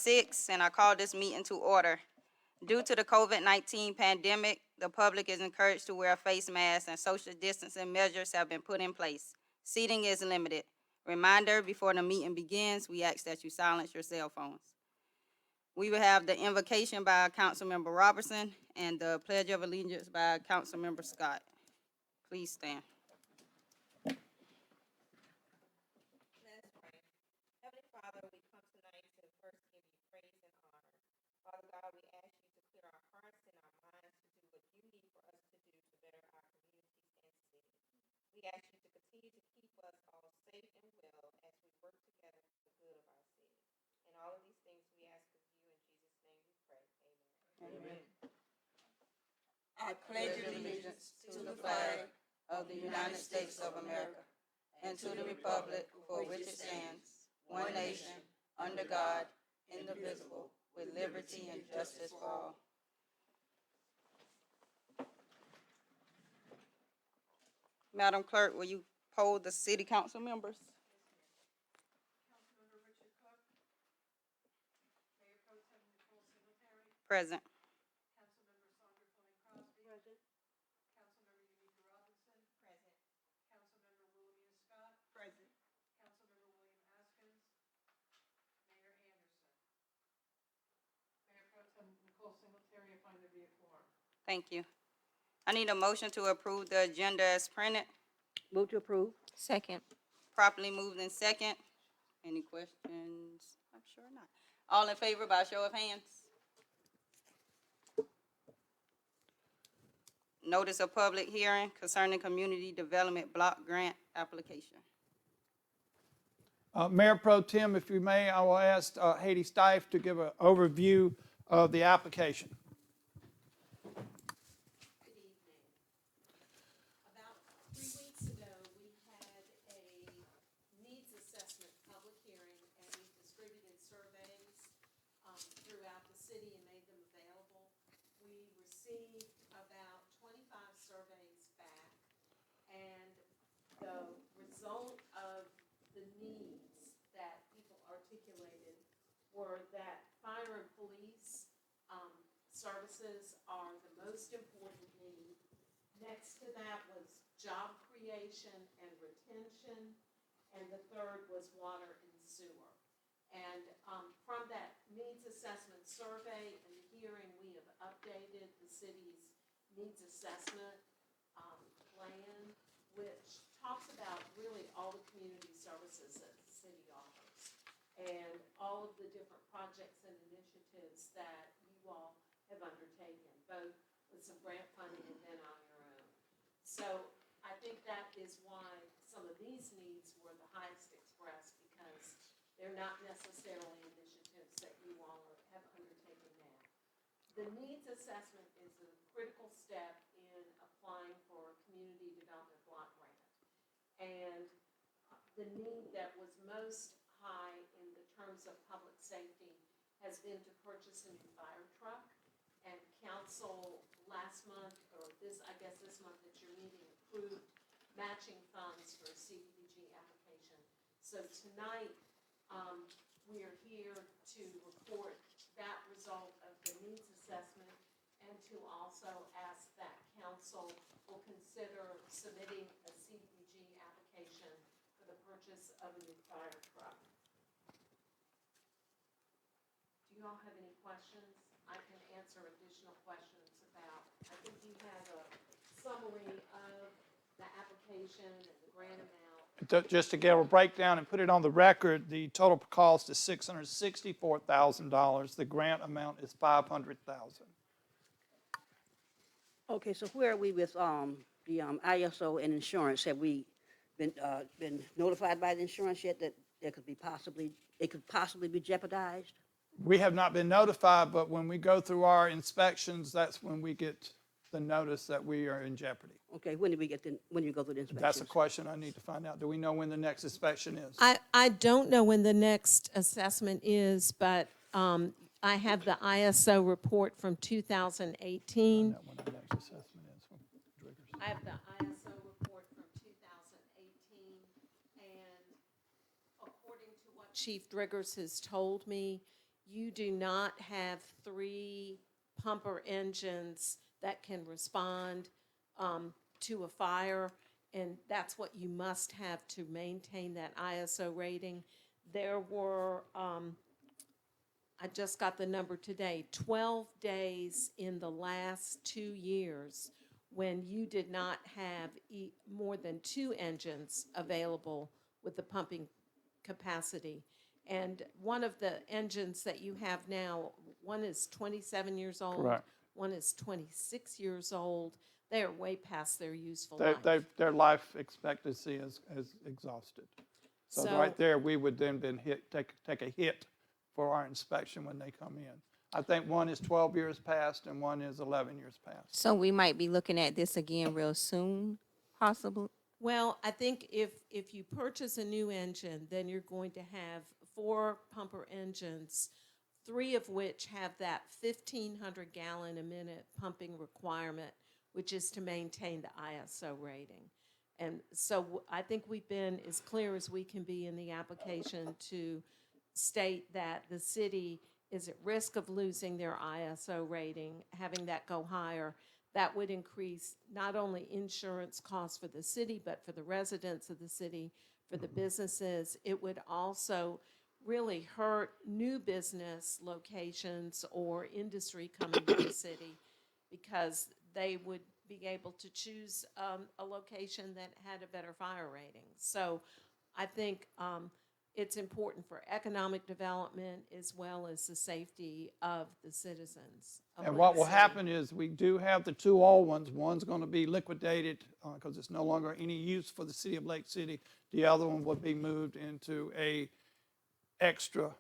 6, and I call this meeting to order. Due to the COVID-19 pandemic, the public is encouraged to wear face masks and social distancing measures have been put in place. Seating is limited. Reminder, before the meeting begins, we ask that you silence your cell phones. We will have the invocation by Councilmember Robertson and the Pledge of Allegiance by Councilmember Scott. Please stand. Let's pray. Heavenly Father, we come tonight to first give you praise and honor. Father God, we ask you to clear our hearts and our minds to do what you need for us to do to better our communities and city. We ask you to continue to keep us all safe and well as we work together for the good of our city. And all of these things we ask of you in Jesus' name we pray. Amen. I pledge allegiance to the flag of the United States of America and to the republic for which it stands, one nation, under God, indivisible, with liberty and justice for all. Madam Clerk, will you poll the city council members? Councilmember Richard Cook. Mayor Pro Tem Nicole Singletary. Present. Councilmember Sandra Fleming Crosby. Present. Councilmember Yamika Robinson. Present. Councilmember Willoughby Scott. Present. Councilmember William Askins. Mayor Anderson. Mayor Pro Tem Nicole Singletary, I find there to be a quorum. Thank you. I need a motion to approve the agenda as printed. Move to approve. Second. Properly moved in second. Any questions? I'm sure not. All in favor by show of hands? Notice of public hearing concerning community development block grant application. Mayor Pro Tem, if you may, I will ask Haiti Stife to give an overview of the application. Good evening. About 3 weeks ago, we had a needs assessment public hearing, and we distributed surveys throughout the city and made them available. We received about 25 surveys back, and the result of the needs that people articulated were that fire and police services are the most important need. Next to that was job creation and retention, and the third was water and sewer. And from that needs assessment survey and the hearing, we have updated the city's needs assessment plan, which talks about really all the community services that the city offers and all of the different projects and initiatives that you all have undertaken, both with some grant funding and then on your own. So I think that is why some of these needs were the highest expressed, because they're not necessarily initiatives that you all have undertaken now. The needs assessment is a critical step in applying for a community development block grant. And the need that was most high in the terms of public safety has been to purchase a new fire truck. And council last month, or this month at your meeting, approved matching funds for a CDBG application. So tonight, we are here to report that result of the needs assessment and to also ask that council will consider submitting a CDBG application for the purchase of a new fire truck. Do you all have any questions? I can answer additional questions about, I think you have a summary of the application and the grant amount. Just to give a breakdown and put it on the record, the total cost is $664,000. The grant amount is $500,000. Okay, so where are we with the ISO and insurance? Have we been notified by the insurance yet that it could possibly be jeopardized? We have not been notified, but when we go through our inspections, that's when we get the notice that we are in jeopardy. Okay, when do you go through the inspections? That's a question I need to find out. Do we know when the next inspection is? I don't know when the next assessment is, but I have the ISO report from 2018. Find out when the next assessment is. Driggers. I have the ISO report from 2018, and according to what Chief Driggers has told me, you do not have 3 pumper engines that can respond to a fire, and that's what you must have to maintain that ISO rating. There were, I just got the number today, 12 days in the last 2 years when you did not have more than 2 engines available with the pumping capacity. And one of the engines that you have now, one is 27 years old. Correct. One is 26 years old. They are way past their useful Their, life. their life expectancy is exhausted. So So- right there, we would then take a hit for our inspection when they come in. I think one is 12 years past and one is 11 years past. So we might be looking at this again real soon, possibly? Well, I think if you purchase a new engine, then you're going to have 4 pumper engines, 3 of which have that 1,500 gallon a minute pumping requirement, which is to maintain the ISO rating. And so I think we've been as clear as we can be in the application to state that the city is at risk of losing their ISO rating, having that go higher. That would increase not only insurance costs for the city, but for the residents of the city, for the businesses. It would also really hurt new business locations or industry coming to the city because they would be able to choose a location that had a better fire rating. So I think it's important for economic development as well as the safety of the citizens of And Lake what will City. happen is we do have the 2 old ones. One's going to be liquidated because it's no longer any use for the city of Lake City. The other one would be moved into a extra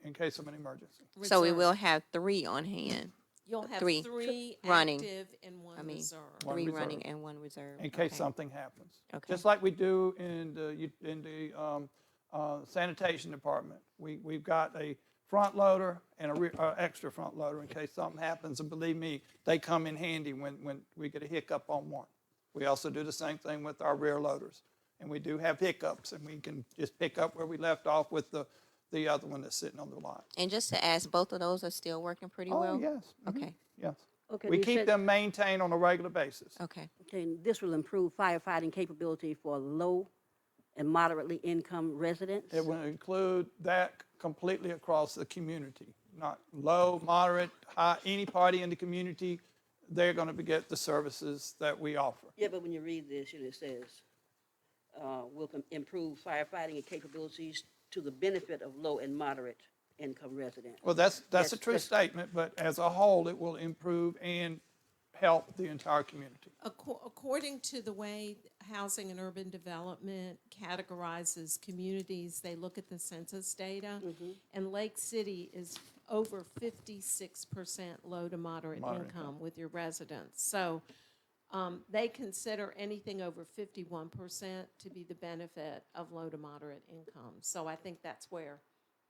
in case of an emergency. So we Reserve. will have 3 on hand, You'll have 3 3 running. active and 1 reserve. One 3 reserve. running and 1 reserve. In case Okay. something happens. Okay. Just like we do in the sanitation department. We've got a front loader and a extra front loader in case something happens. And believe me, they come in handy when we get a hiccup on one. We also do the same thing with our rear loaders. And we do have hiccups, and we can just pick up where we left off with the other one that's sitting on the lot. And just to ask, both of those are still working pretty well? Oh, yes. Mhm. Okay, Yes. Okay, We you keep said- them maintained on a regular basis. okay. Okay, and this will improve firefighting capability for low and moderately income residents? It will include that completely across the community, not low, moderate, high, any party in the community, they're going to get the services that we offer. Yeah, but when you read this, it says, will improve firefighting capabilities to the benefit of low and moderate income residents. Well, that's a Yes, true yes. statement, but as a whole, it will improve and help the entire community. According to the way Housing and Urban Development categorizes communities, they look at the census data, and Lake City is over 56% low to moderate Moderate income with your residents. So they consider anything over 51% to be the benefit of low to moderate income. So I think that's where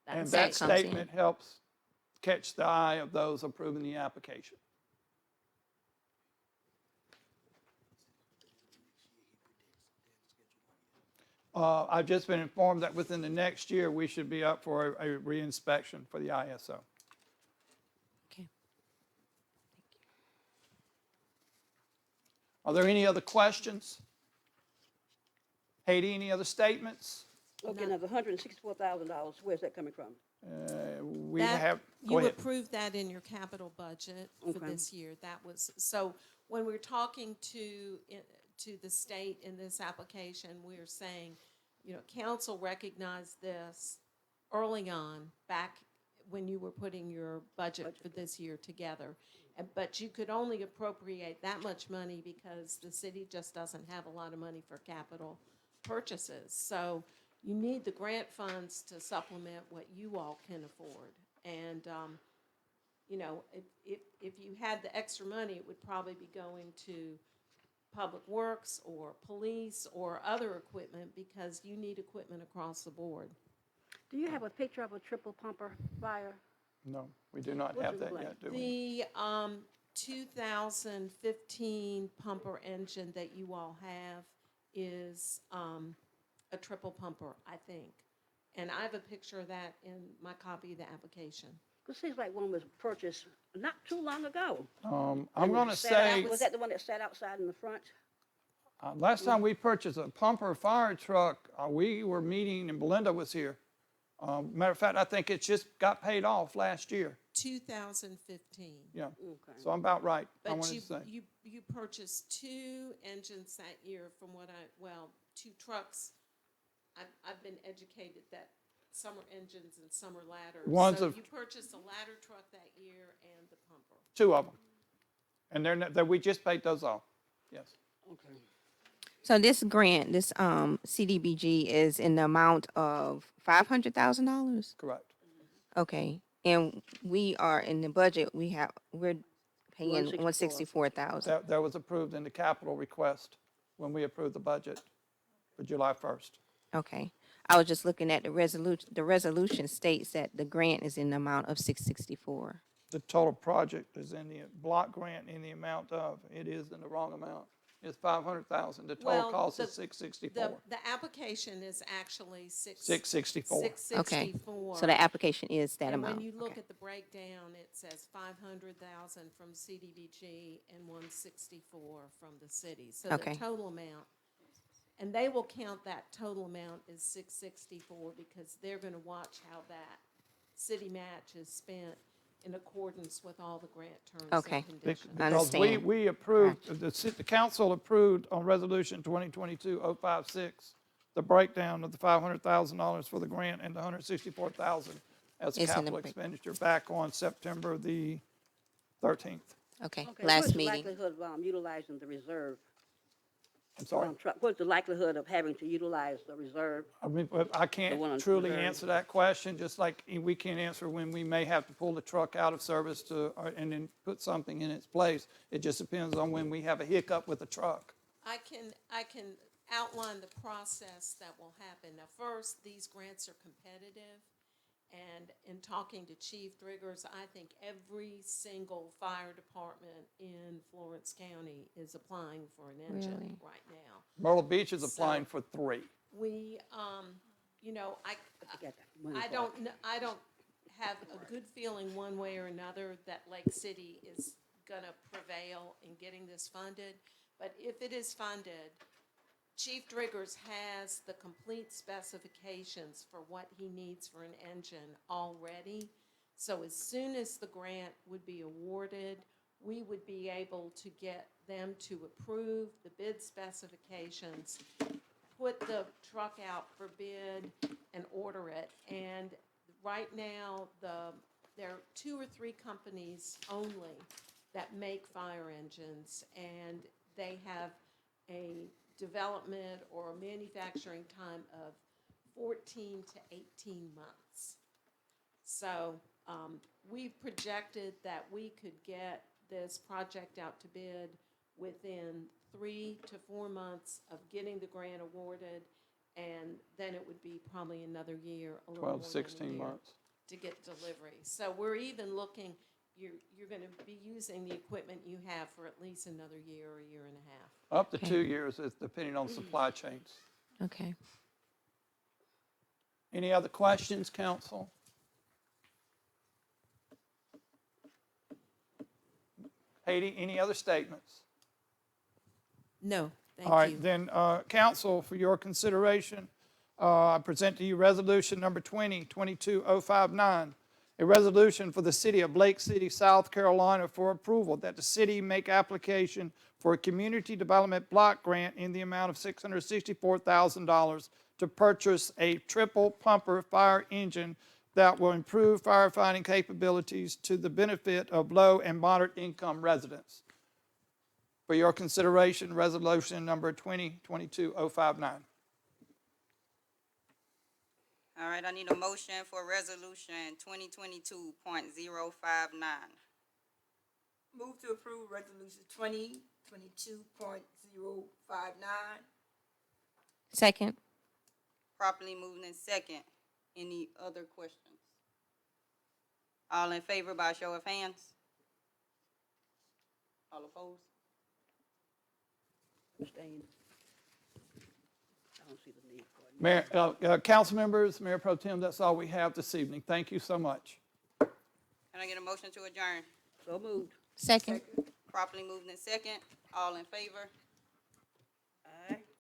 And that's that comes in. statement helps catch the eye of those approving the application. I've just been informed that within the next year, we should be up for a reinspection for the ISO. Okay. Are there any other questions? Haiti, any other statements? Okay, now the $164,000, where's that coming from? We That- have, go You ahead. approved that in your capital budget for Okay. this year. That was, so when we're talking to the state in this application, we are saying, council recognized this early on, back when you were putting your budget for this year together. But you could only appropriate that much money because the city just doesn't have a lot of money for capital purchases. So you need the grant funds to supplement what you all can afford. And, if you had the extra money, it would probably be going to Public Works or police or other equipment because you need equipment across the board. Do you have a picture of a triple pumper fire? No, we do not What have is that it like? yet, do we? The 2015 pumper engine that you all have is a triple pumper, I think. And I have a picture of that in my copy of the application. It seems like one was purchased not too long ago. I'm And going to it sat out- say, Was that the one that sat outside in the front? last time we purchased a pumper fire truck, we were meeting and Belinda was here. Matter of fact, I think it just got paid off last year. 2015. Yeah, Okay. so I'm about right, I But wanted to say. you purchased 2 engines that year from what 2 trucks. I've been educated that some are engines and some are ladders. One's So a- you purchased a ladder truck that year and the pumper. 2 of them. And we just paid those off, yes. Okay. So this grant, this CDBG is in the amount of $500,000? Correct. Okay, and we are in the budget, we're paying 164,000. That was approved in the capital request when we approved the budget for July 1st. Okay, I was just looking at the resolution. The resolution states that the grant is in the amount of 664. The total project is in the block grant in the amount of, it is in the wrong amount. It's 500,000. The total Well, cost is the- 664. The application is actually 664. 664. So the application is that And amount. when you look Okay. at the breakdown, it says 500,000 from CDBG and 164 from the city. So the Okay. total amount, and they will count that total amount as 664 because they're gonna watch how that city match is spent in accordance with all the grant terms Okay. and conditions. I Because understand. we approved, the council approved on resolution 2022-056, the breakdown of the $500,000 for the grant and the $164,000 as It's in the capital break- expenditure back on September the 13th. Okay, Okay, last what's the meeting. likelihood of utilizing the reserve I'm sorry. truck? What's the likelihood of having to utilize the reserve? I mean, but I one can't on truly reserve. answer that question, just like we can't answer when we may have to pull the truck out of service and then put something in its place. It just depends on when we have a hiccup with the truck. I can outline the process that will happen. Now, first, these grants are competitive, and in talking to Chief Driggers, I think every single fire department in Florence County is applying for an engine Really? right now. Myrtle Beach is applying for 3. We, you know, I forget that. Money part. I don't have a good feeling one way or another that Lake City is gonna prevail in getting this funded. But if it is funded, Chief Driggers has the complete specifications for what he needs for an engine already. So as soon as the grant would be awarded, we would be able to get them to approve the bid specifications, put the truck out for bid and order it. And right now, there are 2 or 3 companies only that make fire engines, and they have a development or manufacturing time of 14 to 18 months. So we've projected that we could get this project out to bid within 3 to 4 months of getting the grant awarded, and then it would be probably another year, a little more 12, than a 16 year, months. to get delivery. So we're even looking, you're gonna be using the equipment you have for at least another year or a year and a half. Up to 2 years, is depending on supply chains. Okay. Any other questions, council? Haiti, any other statements? No, thank All right, you. then, council, for your consideration, I present to you resolution number 2022-059, a resolution for the city of Lake City, South Carolina for approval that the city make application for a community development block grant in the amount of $664,000 to purchase a triple pumper fire engine that will improve firefighting capabilities to the benefit of low and moderate income residents. For your consideration, resolution number 2022-059. All right, I need a motion for resolution 2022.059. Move to approve resolution 2022.059. Second. Properly moved in second. Any other questions? All in favor by show of hands? All opposed? Abstain. I don't see the need for it. Mayor, council members, Mayor Pro Tem, that's all we have this evening. Thank you so much. Can I get a motion to adjourn? So moved. Second. Properly moved in second. All in favor?